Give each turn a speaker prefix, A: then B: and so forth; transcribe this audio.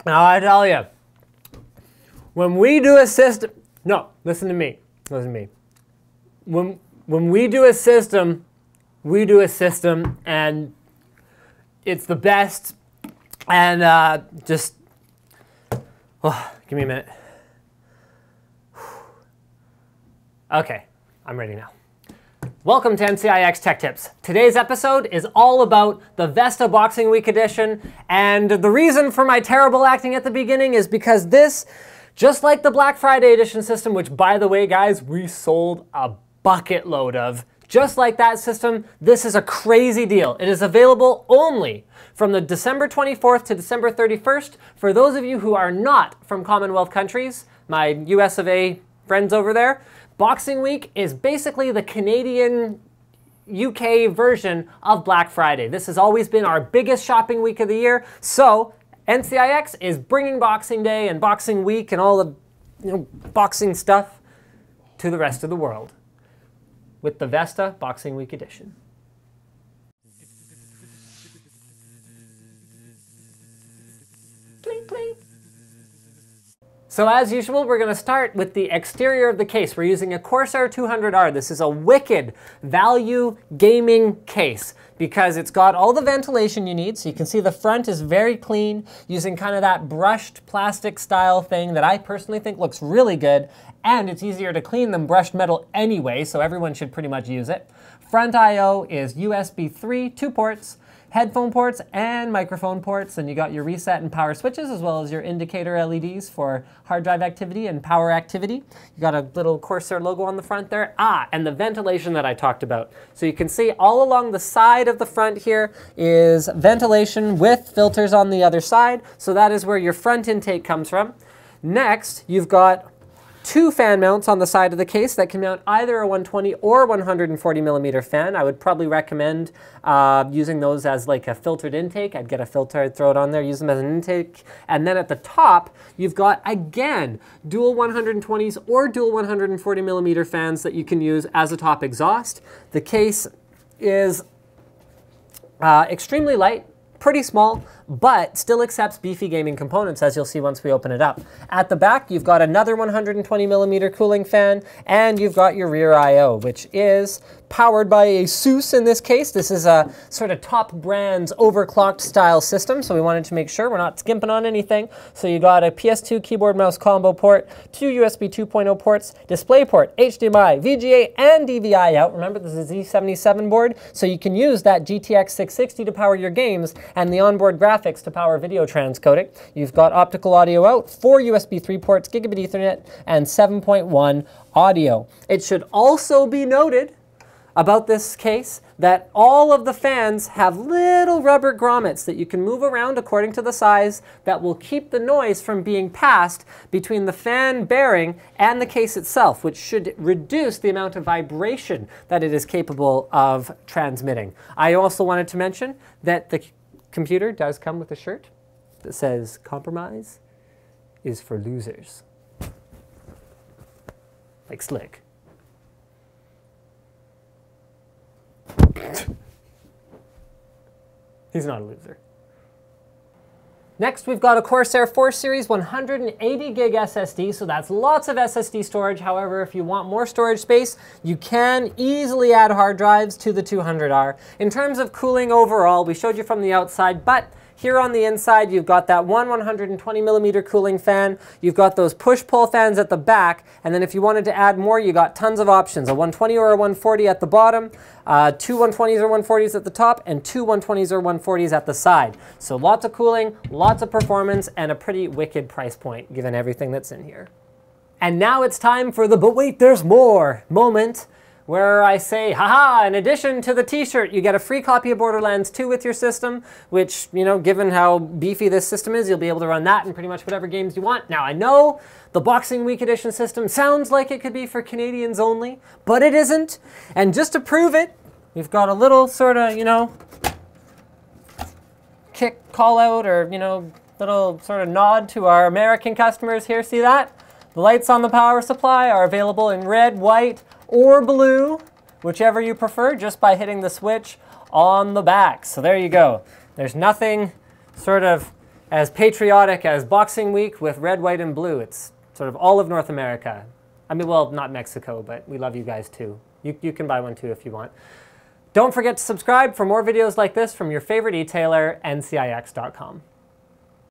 A: Now I tell you, when we do a system, no, listen to me, listen to me. When we do a system, and it's the best, and just, oh, give me a minute. Okay, I'm ready now. Welcome to NCIX Tech Tips. Today's episode is all about the Vesta Boxing Week edition, and the reason for my terrible acting at the beginning is because this, just like the Black Friday edition system, which by the way guys, we sold a bucket load of, just like that system, this is a crazy deal. It is available only from the December 24th to December 31st. For those of you who are not from Commonwealth countries, my US of A friends over there, Boxing Week is basically the Canadian UK version of Black Friday. This has always been our biggest shopping week of the year. So NCIX is bringing Boxing Day and Boxing Week and all the boxing stuff to the rest of the world with the Vesta Boxing Week edition. Clink, clink. So as usual, we're going to start with the exterior of the case. We're using a Corsair 200R. This is a wicked value gaming case because it's got all the ventilation you need. So you can see the front is very clean, using kind of that brushed plastic style thing that I personally think looks really good. And it's easier to clean than brushed metal anyway, so everyone should pretty much use it. Front I/O is USB 3, 2 ports, headphone ports and microphone ports, and you got your reset and power switches as well as your indicator LEDs for hard drive activity and power activity. You got a little Corsair logo on the front there. And the ventilation that I talked about. So you can see all along the side of the front here is ventilation with filters on the other side. So that is where your front intake comes from. Next, you've got 2 fan mounts on the side of the case that can mount either a 120 or 140 millimeter fan. I would probably recommend using those as like a filtered intake. I'd get a filter, I'd throw it on there, use them as an intake. And then at the top, you've got, again, dual 120s or dual 140 millimeter fans that you can use as a top exhaust. The case is extremely light, pretty small, but still accepts beefy gaming components, as you'll see once we open it up. At the back, you've got another 120 millimeter cooling fan, and you've got your rear I/O, which is powered by a ASUS in this case. This is a sort of top brand's overclocked style system, so we wanted to make sure we're not skimping on anything. So you got a PS2 keyboard mouse combo port, 2 USB 2.0 ports, display port, HDMI, VGA, and DVI out. Remember, this is a Z77 board, so you can use that GTX 660 to power your games and the onboard graphics to power video transcoding. You've got optical audio out, 4 USB 3 ports, gigabit Ethernet, and 7.1 audio. It should also be noted about this case that all of the fans have little rubber grommets that you can move around according to the size that will keep the noise from being passed between the fan bearing and the case itself, which should reduce the amount of vibration that it is capable of transmitting. I also wanted to mention that the computer does come with a shirt that says "Compromise is for losers." Like Slick. He's not a loser. Next, we've got a Corsair 4 Series 180 gig SSD, so that's lots of SSD storage. However, if you want more storage space, you can easily add hard drives to the 200R. In terms of cooling overall, we showed you from the outside, but here on the inside, you've got that 120 millimeter cooling fan. You've got those push-pull fans at the back. And then if you wanted to add more, you got tons of options. A 120 or a 140 at the bottom, 2 120s or 140s at the top, and 2 120s or 140s at the side. So lots of cooling, lots of performance, and a pretty wicked price point, given everything that's in here. And now it's time for the "but wait, there's more" moment, where I say, haha, in addition to the t-shirt, you get a free copy of Borderlands 2 with your system, which, you know, given how beefy this system is, you'll be able to run that in pretty much whatever games you want. Now, I know the Boxing Week Edition system sounds like it could be for Canadians only, but it isn't. And just to prove it, we've got a little sort of, you know, kick, call out, or, you know, little sort of nod to our American customers here. See that? The lights on the power supply are available in red, white, or blue, whichever you prefer, just by hitting the switch on the back. So there you go. There's nothing sort of as patriotic as Boxing Week with red, white, and blue. It's sort of all of North America. I mean, well, not Mexico, but we love you guys too. You can buy one too if you want. Don't forget to subscribe for more videos like this from your favorite e-tailer, NCIX.com.